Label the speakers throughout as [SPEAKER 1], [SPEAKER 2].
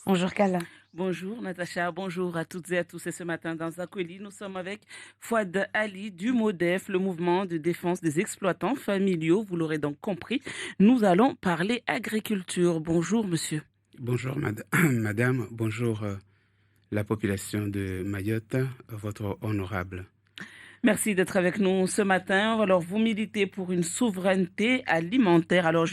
[SPEAKER 1] Bonjour Kala.
[SPEAKER 2] Bonjour Natacha, bonjour à toutes et à tous. Et ce matin dans Zakoli, nous sommes avec Fouad Ali du MODEF, le mouvement de défense des exploitants familiaux. Vous l'aurez donc compris, nous allons parler agriculture. Bonjour monsieur.
[SPEAKER 3] Bonjour madame, bonjour la population de Mayotte, votre honorable.
[SPEAKER 2] Merci d'être avec nous ce matin. Alors, vous militez pour une souveraineté alimentaire. Alors,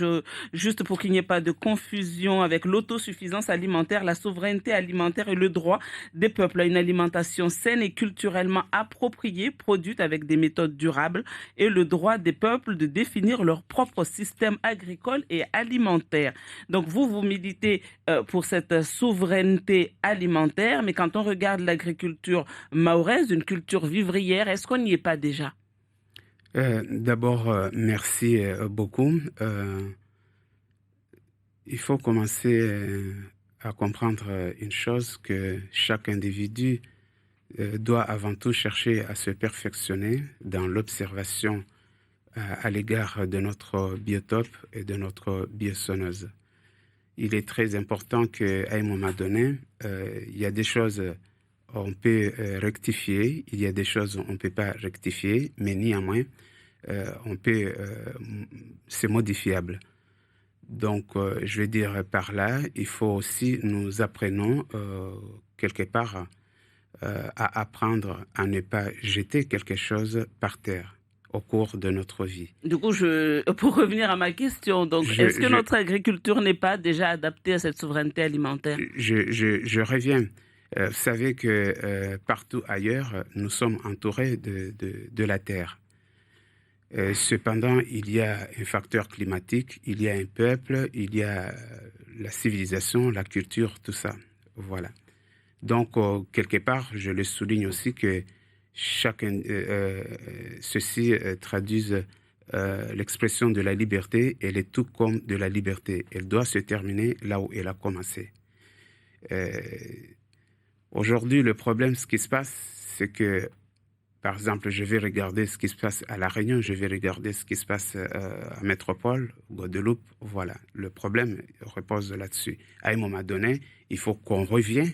[SPEAKER 2] juste pour qu'il n'y ait pas de confusion avec l'autosuffisance alimentaire, la souveraineté alimentaire est le droit des peuples à une alimentation saine et culturellement appropriée, produite avec des méthodes durables, et le droit des peuples de définir leur propre système agricole et alimentaire. Donc, vous militez pour cette souveraineté alimentaire, mais quand on regarde l'agriculture mahoraise, une culture vivrière, est-ce qu'on n'y est pas déjà?
[SPEAKER 3] D'abord, merci beaucoup. Il faut commencer à comprendre une chose, que chaque individu doit avant tout chercher à se perfectionner dans l'observation à l'égard de notre biotope et de notre biosonneuse. Il est très important qu'à un moment donné, il y a des choses on peut rectifier, il y a des choses on ne peut pas rectifier, mais néanmoins, c'est modifiable. Donc, je vais dire par là, il faut aussi nous apprenons quelque part à apprendre à ne pas jeter quelque chose par terre au cours de notre vie.
[SPEAKER 2] Du coup, pour revenir à ma question, donc,
[SPEAKER 3] Je,
[SPEAKER 2] est-ce que
[SPEAKER 3] je,
[SPEAKER 2] notre agriculture n'est pas déjà adaptée à cette souveraineté alimentaire?
[SPEAKER 3] je reviens. Vous savez que partout ailleurs, nous sommes entourés de la terre. Cependant, il y a un facteur climatique, il y a un peuple, il y a la civilisation, la culture, tout ça. Voilà. Donc, quelque part, je le souligne aussi que ceci traduise l'expression de la liberté. Elle est tout comme de la liberté. Elle doit se terminer là où elle a commencé. Euh, Aujourd'hui, le problème, ce qui se passe, c'est que, par exemple, je vais regarder ce qui se passe à La Réunion, je vais regarder ce qui se passe à Métropole, Guadeloupe. Voilà, le problème repose là-dessus. À un moment donné, il faut qu'on revienne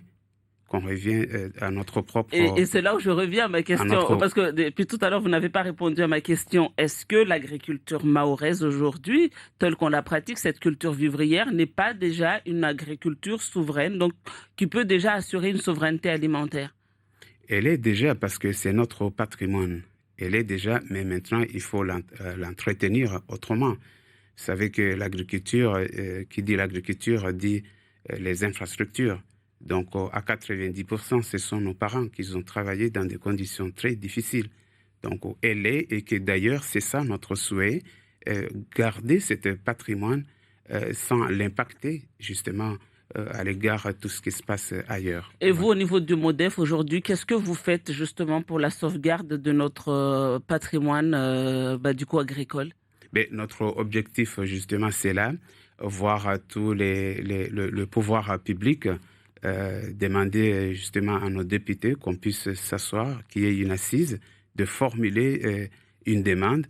[SPEAKER 3] à notre
[SPEAKER 2] Et
[SPEAKER 3] propre...
[SPEAKER 2] c'est là où je reviens à ma
[SPEAKER 3] À
[SPEAKER 2] question,
[SPEAKER 3] notre...
[SPEAKER 2] parce que depuis tout à l'heure, vous n'avez pas répondu à ma question. Est-ce que l'agriculture mahoraise aujourd'hui, telle qu'on la pratique, cette culture vivrière, n'est pas déjà une agriculture souveraine, donc qui peut déjà assurer une souveraineté alimentaire?
[SPEAKER 3] Elle est déjà, parce que c'est notre patrimoine. Elle est déjà, mais maintenant, il faut l'entretenir autrement. Vous savez que l'agriculture, qui dit l'agriculture, dit les infrastructures. Donc, à 90%, ce sont nos parents qui ont travaillé dans des conditions très difficiles. Donc, elle est, et que d'ailleurs, c'est ça notre souhait, garder ce patrimoine sans l'impacter, justement, à l'égard de tout ce qui se passe ailleurs.
[SPEAKER 2] Et vous,
[SPEAKER 3] Voilà.
[SPEAKER 2] au niveau du MODEF aujourd'hui, qu'est-ce que vous faites justement pour la sauvegarde de notre patrimoine du coup agricole?
[SPEAKER 3] Mais notre objectif, justement, c'est là, voir tous le pouvoir public demander justement à nos députés qu'on puisse s'asseoir, qu'il y ait une assise, de formuler une demande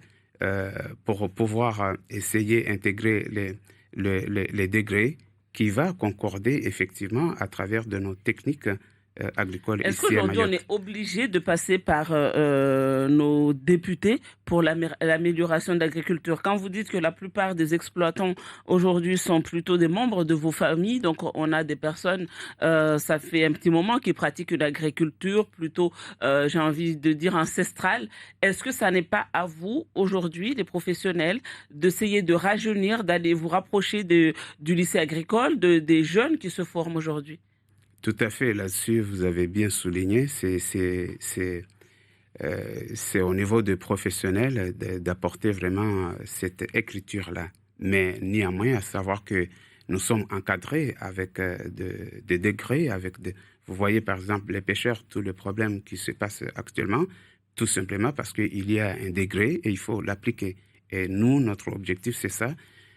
[SPEAKER 3] pour pouvoir essayer d'intégrer les degrés qui va concorder effectivement à travers de nos techniques agricoles
[SPEAKER 2] Est-ce
[SPEAKER 3] ici à
[SPEAKER 2] qu'aujourd'hui, on est
[SPEAKER 3] Mayotte.
[SPEAKER 2] obligé de passer par nos députés pour l'amélioration de l'agriculture? Quand vous dites que la plupart des exploitants aujourd'hui sont plutôt des membres de vos familles, donc on a des personnes, ça fait un petit moment qui pratiquent une agriculture plutôt, j'ai envie de dire, ancestrale. Est-ce que ça n'est pas à vous, aujourd'hui, les professionnels, d'essayer de rajeunir, d'aller vous rapprocher du lycée agricole, des jeunes qui se forment aujourd'hui?
[SPEAKER 3] Tout à fait, là-dessus, vous avez bien souligné, c'est au niveau des professionnels d'apporter vraiment cette écriture-là. Mais néanmoins, à savoir que nous sommes encadrés avec des degrés, vous voyez par exemple les pêcheurs, tout le problème qui se passe actuellement, tout simplement parce qu'il y a un degré et il faut l'appliquer. Et nous, notre objectif, c'est ça,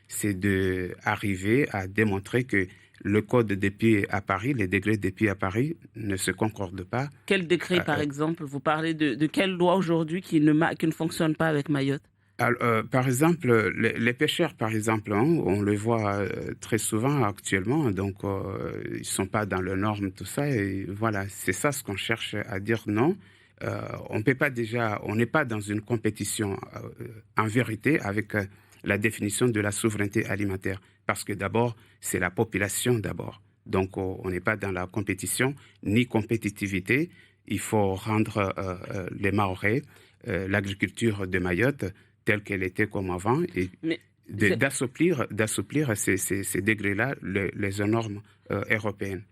[SPEAKER 3] c'est d'arriver à démontrer que le code des pieds à Paris, les degrés des pieds à Paris ne se concordent pas.
[SPEAKER 2] Quel décret, par exemple? Vous parlez de quelle loi aujourd'hui qui ne fonctionne pas avec Mayotte?
[SPEAKER 3] Par exemple, les pêcheurs, par exemple, hein, on le voit très souvent actuellement, donc ils ne sont pas dans les normes, tout ça, et voilà, c'est ça ce qu'on cherche à dire non. On peut pas déjà, on n'est pas dans une compétition en vérité avec la définition de la souveraineté alimentaire, parce que d'abord, c'est la population d'abord. Donc, on n'est pas dans la compétition ni compétitivité. Il faut rendre les Mahorais, l'agriculture de Mayotte, telle qu'elle était comme avant et
[SPEAKER 2] Mais c'est-
[SPEAKER 3] d'assouplir ces degrés-là, les normes européennes.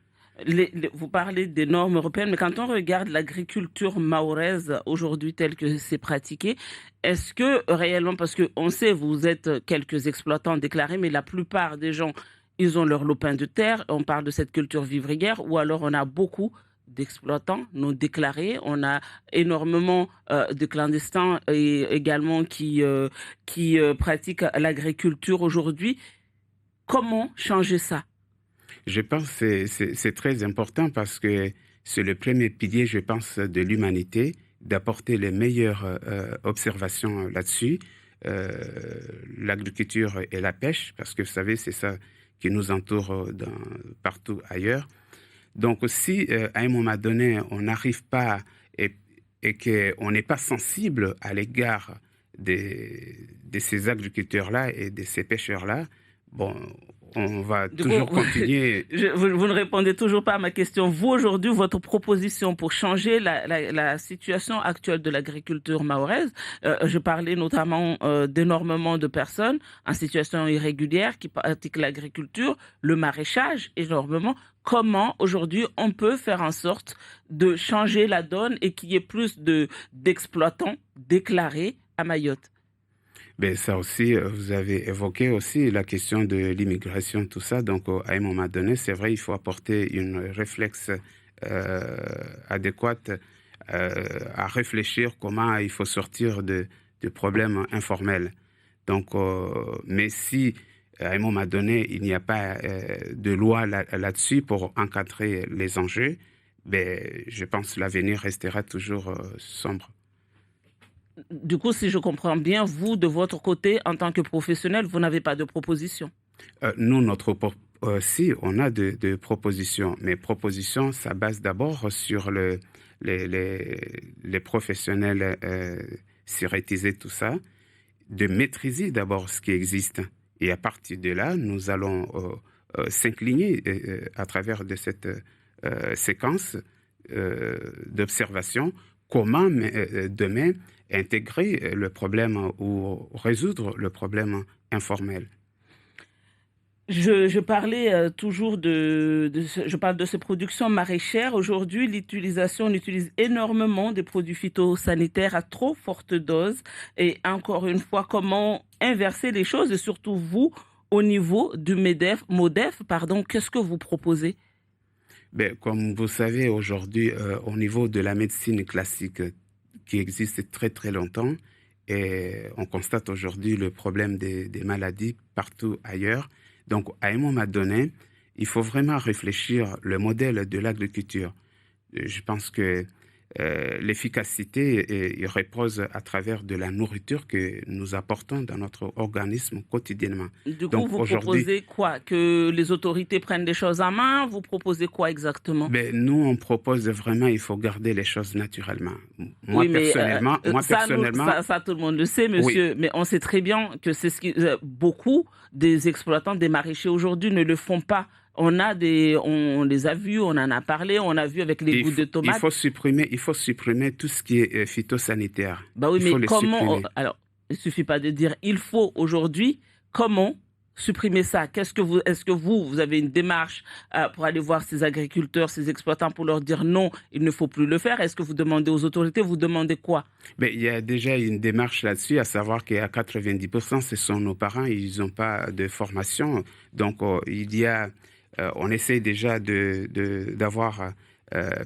[SPEAKER 2] vous parlez des normes européennes, mais quand on regarde l'agriculture mahoraise aujourd'hui telle que c'est pratiqué, est-ce que réellement, parce qu'on sait, vous êtes quelques exploitants déclarés, mais la plupart des gens, ils ont leur lopin de terre, on parle de cette culture vivrière, ou alors on a beaucoup d'exploitants non déclarés, on a énormément de clandestins et également qui pratiquent l'agriculture aujourd'hui. Comment changer ça?
[SPEAKER 3] Je pense que c'est très important parce que c'est le premier pilier, je pense, de l'humanité, d'apporter les meilleures observations là-dessus, euh, l'agriculture et la pêche, parce que vous savez, c'est ça qui nous entoure partout ailleurs. Donc si à un moment donné, on n'arrive pas et, et qu'on n'est pas sensible à l'égard de ces agriculteurs-là et de ces pêcheurs-là, bon, on va
[SPEAKER 2] Du coup,
[SPEAKER 3] toujours continuer.
[SPEAKER 2] vous ne répondez toujours pas à ma question. Vous, aujourd'hui, votre proposition pour changer la situation actuelle de l'agriculture mahoraise, je parlais notamment d'énormément de personnes en situation irrégulière qui pratiquent l'agriculture, le maraîchage, énormément. Comment, aujourd'hui, on peut faire en sorte de changer la donne et qu'il y ait plus d'exploitants déclarés à Mayotte?
[SPEAKER 3] Ben, ça aussi, vous avez évoqué aussi la question de l'immigration, tout ça. Donc, à un moment donné, c'est vrai, il faut apporter une réflexe euh, adéquate à réfléchir comment il faut sortir de problèmes informels. Donc, mais si à un moment donné, il n'y a pas de loi là-dessus pour encadrer les enjeux, ben, je pense que l'avenir restera toujours sombre.
[SPEAKER 2] Du coup, si je comprends bien, vous, de votre côté, en tant que professionnel, vous n'avez pas de proposition.
[SPEAKER 3] Nous, si, on a de propositions, mais propositions, ça base d'abord sur les professionnels syrétisés, tout ça, de maîtriser d'abord ce qui existe. Et à partir de là, nous allons s'incliner à travers de cette séquence d'observation, comment demain intégrer le problème ou résoudre le problème informel.
[SPEAKER 2] Je parlais toujours je parle de ces productions maraîchères. Aujourd'hui, on utilise énormément des produits phytosanitaires à trop forte dose. Et encore une fois, comment inverser les choses et surtout vous, au niveau du MODEF, pardon, qu'est-ce que vous proposez?
[SPEAKER 3] Ben, comme vous savez, aujourd'hui, au niveau de la médecine classique qui existe très très longtemps, et on constate aujourd'hui le problème des maladies partout ailleurs. Donc, à un moment donné, il faut vraiment réfléchir le modèle de l'agriculture. Je pense que l'efficacité il repose à travers de la nourriture que nous apportons dans notre organisme quotidiennement.
[SPEAKER 2] Du coup,
[SPEAKER 3] Donc
[SPEAKER 2] vous
[SPEAKER 3] aujourd'hui,
[SPEAKER 2] proposez quoi? Que les autorités prennent les choses en main? Vous proposez quoi exactement?
[SPEAKER 3] ben, nous, on propose vraiment, il faut garder les choses naturellement.
[SPEAKER 2] Oui, mais
[SPEAKER 3] Moi personnellement,
[SPEAKER 2] ça, tout le monde le sait,
[SPEAKER 3] oui,
[SPEAKER 2] monsieur, mais on sait très bien que c'est ce qui, beaucoup des exploitants, des maraîchers aujourd'hui ne le font pas. On les a vus, on en a parlé, on a vu avec les gouttes de tomates.
[SPEAKER 3] il faut supprimer tout ce qui est phytosanitaire.
[SPEAKER 2] Bah oui,
[SPEAKER 3] Il
[SPEAKER 2] mais
[SPEAKER 3] faut les
[SPEAKER 2] comment,
[SPEAKER 3] supprimer.
[SPEAKER 2] alors, il suffit pas de dire il faut aujourd'hui, comment supprimer ça? Est-ce que vous avez une démarche pour aller voir ces agriculteurs, ces exploitants pour leur dire non, il ne faut plus le faire? Est-ce que vous demandez aux autorités, vous demandez quoi?
[SPEAKER 3] Mais il y a déjà une démarche là-dessus, à savoir qu'à 90%, ce sont nos parents, ils n'ont pas de formation. Donc, on essaie déjà d'avoir,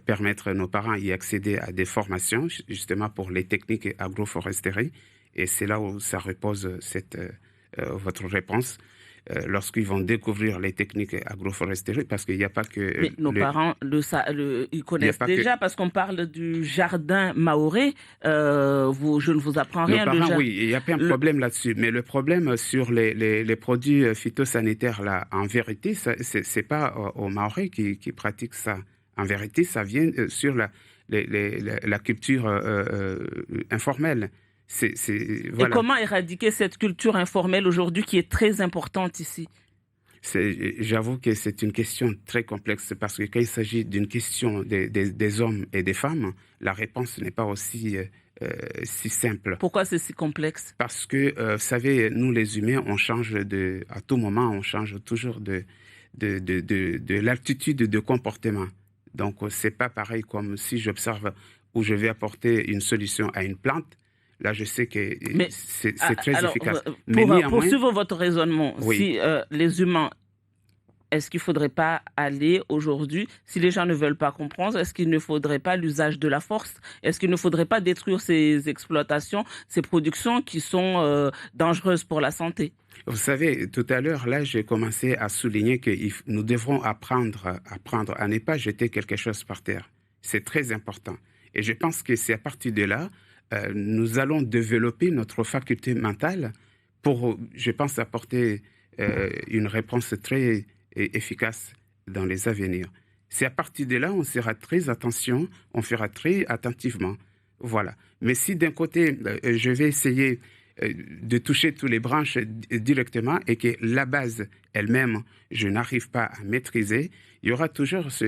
[SPEAKER 3] permettre à nos parents d'y accéder à des formations, justement pour les techniques agroforesterie. Et c'est là où ça repose votre réponse. lorsqu'ils vont découvrir les techniques agroforesteries, parce qu'il n'y a pas que...
[SPEAKER 2] Mais nos parents, ils connaissent déjà, parce qu'on parle du jardin maoré. Je ne vous apprends rien.
[SPEAKER 3] Nos parents, oui, il n'y a pas un problème là-dessus. Mais le problème sur les produits phytosanitaires, là, en vérité, ce n'est pas aux Maoris qui pratiquent ça. En vérité, ça vient sur la culture informelle.
[SPEAKER 2] Voilà. Et comment éradiquer cette culture informelle aujourd'hui qui est très importante ici?
[SPEAKER 3] J'avoue que c'est une question très complexe, parce que quand il s'agit d'une question des hommes et des femmes, la réponse n'est pas aussi si simple.
[SPEAKER 2] Pourquoi c'est si complexe?
[SPEAKER 3] Parce que, vous savez, nous les humains, on change à tout moment, on change toujours de l'altitude de comportement. Donc, c'est pas pareil comme si j'observe où je vais apporter une solution à une plante. Là, je sais que c'est très efficace.
[SPEAKER 2] Pour suivre votre raisonnement, oui. Si les humains, est-ce qu'il ne faudrait pas aller aujourd'hui, si les gens ne veulent pas comprendre, est-ce qu'il ne faudrait pas l'usage de la force? Est-ce qu'il ne faudrait pas détruire ces exploitations, ces productions qui sont dangereuses pour la santé?
[SPEAKER 3] Vous savez, tout à l'heure, là, j'ai commencé à souligner que nous devrons apprendre à ne pas jeter quelque chose par terre. C'est très important. Et je pense que c'est à partir de là, nous allons développer notre faculté mentale pour, je pense, apporter une réponse très efficace dans les avenirs. C'est à partir de là, on sera très attention, on fera très attentivement. Voilà. Mais si d'un côté, je vais essayer de toucher toutes les branches directement et que la base elle-même, je n'arrive pas à maîtriser, il y aura toujours ce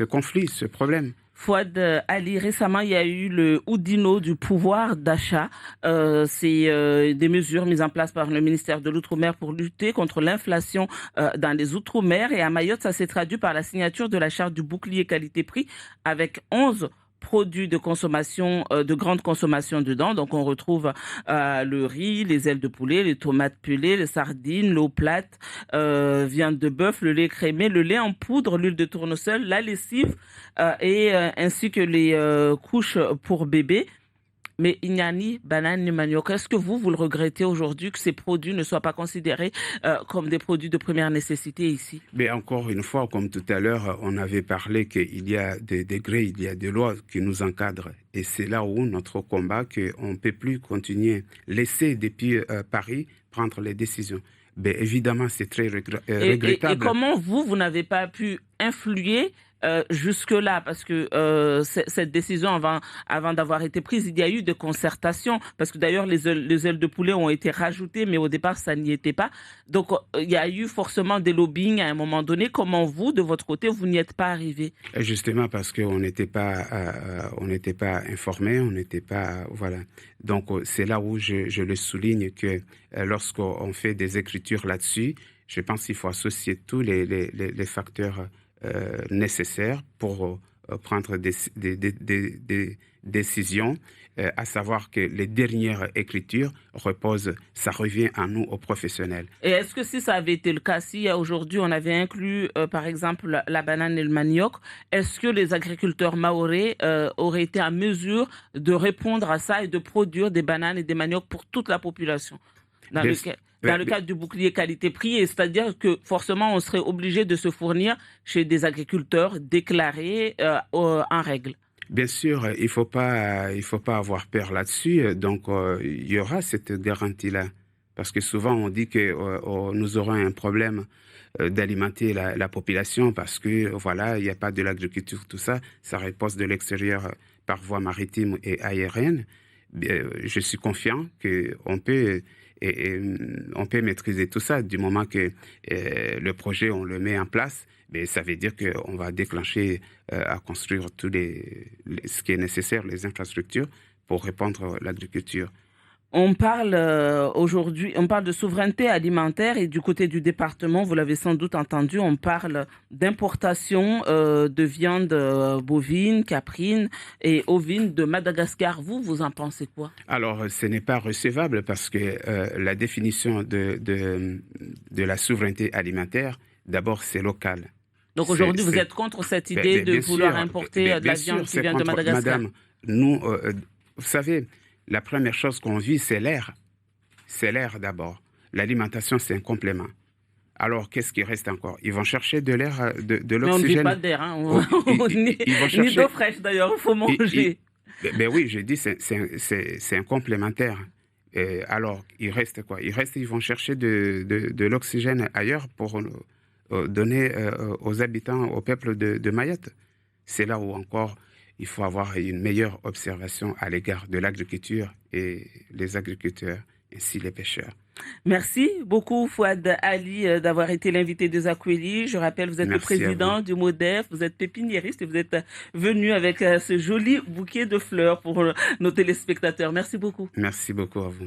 [SPEAKER 3] conflit, ce problème.
[SPEAKER 2] Fouad Ali, récemment, il y a eu le Oudinot du pouvoir d'achat. C'est des mesures mises en place par le ministère de l'Outre-mer pour lutter contre l'inflation dans les Outre-mer. Et à Mayotte, ça s'est traduit par la signature de la charte du bouclier qualité-prix avec 11 produits de consommation, de grande consommation dedans. Donc, on retrouve le riz, les ailes de poulet, les tomates pelées, les sardines, l'eau plate, viande de bœuf, le lait crémé, le lait en poudre, l'huile de tournesol, la lessive ainsi que les couches pour bébés. Mais il n'y a ni banane ni manioc. Est-ce que vous le regrettez aujourd'hui que ces produits ne soient pas considérés comme des produits de première nécessité ici?
[SPEAKER 3] Mais encore une fois, comme tout à l'heure, on avait parlé qu'il y a des degrés, il y a des lois qui nous encadrent. Et c'est là où notre combat, qu'on ne peut plus continuer, laisser depuis Paris prendre les décisions. Mais évidemment, c'est très regrettable.
[SPEAKER 2] Et comment vous n'avez pas pu influer jusque-là, parce que cette décision, avant d'avoir été prise, il y a eu des concertations, parce que d'ailleurs les ailes de poulet ont été rajoutées, mais au départ ça n'y était pas. Donc il y a eu forcément des lobbying à un moment donné. Comment vous, de votre côté, vous n'y êtes pas arrivé?
[SPEAKER 3] Justement parce qu'on n'était pas informés, on n'était pas voilà. Donc c'est là où je le souligne que lorsqu'on fait des écritures là-dessus, je pense qu'il faut associer tous les facteurs nécessaires pour prendre des décisions, à savoir que les dernières écritures ça revient à nous, aux professionnels.
[SPEAKER 2] Et est-ce que si ça avait été le cas, si aujourd'hui on avait inclus par exemple la banane et le manioc, est-ce que les agriculteurs mahorais auraient été en mesure de répondre à ça et de produire des bananes et des maniocs pour toute la population dans le cadre du bouclier qualité-prix, c'est-à-dire que forcément on serait obligé de se fournir chez des agriculteurs déclarés en règle?
[SPEAKER 3] Bien sûr, il faut pas avoir peur là-dessus. Donc il y aura cette garantie-là, parce que souvent on dit que nous aurons un problème d'alimenter la population parce que voilà, il n'y a pas de l'agriculture, tout ça, ça repose de l'extérieur par voie maritime et aérienne. Je suis confiant qu'on peut on peut maîtriser tout ça du moment que le projet, on le met en place. Mais ça veut dire qu'on va déclencher à construire ce qui est nécessaire, les infrastructures pour répandre l'agriculture.
[SPEAKER 2] On parle aujourd'hui, on parle de souveraineté alimentaire et du côté du département, vous l'avez sans doute entendu, on parle d'importation de viande bovine, caprine et ovine de Madagascar. Vous en pensez quoi?
[SPEAKER 3] Alors, ce n'est pas recevable parce que la définition de la souveraineté alimentaire, d'abord, c'est local.
[SPEAKER 2] Donc aujourd'hui, vous êtes contre cette idée de vouloir importer de la viande qui vient de Madagascar?
[SPEAKER 3] Madame, nous, vous savez, la première chose qu'on vit, c'est l'air. C'est l'air d'abord. l'alimentation, c'est un complément. Alors, qu'est-ce qui reste encore? Ils vont chercher de l'air, de
[SPEAKER 2] Mais on ne vit pas
[SPEAKER 3] l'oxygène.
[SPEAKER 2] d'air, hein, ni,
[SPEAKER 3] Ils vont
[SPEAKER 2] ni d'eau
[SPEAKER 3] chercher.
[SPEAKER 2] fraîche d'ailleurs, il faut
[SPEAKER 3] ils- ils-
[SPEAKER 2] manger.
[SPEAKER 3] ben oui, j'ai dit, c'est un complémentaire. Alors, il reste quoi? Ils vont chercher de l'oxygène ailleurs pour donner aux habitants, au peuple de Mayotte. C'est là où encore il faut avoir une meilleure observation à l'égard de l'agriculture et les agriculteurs, ainsi les pêcheurs.
[SPEAKER 2] Merci beaucoup, Fouad Ali, d'avoir été l'invité de Zakweli. Je rappelle, vous êtes le
[SPEAKER 3] Merci à vous.
[SPEAKER 2] président du MODEF, vous êtes pépiniériste et vous êtes venu avec ce joli bouquet de fleurs pour nos téléspectateurs. Merci beaucoup.
[SPEAKER 3] Merci beaucoup à vous.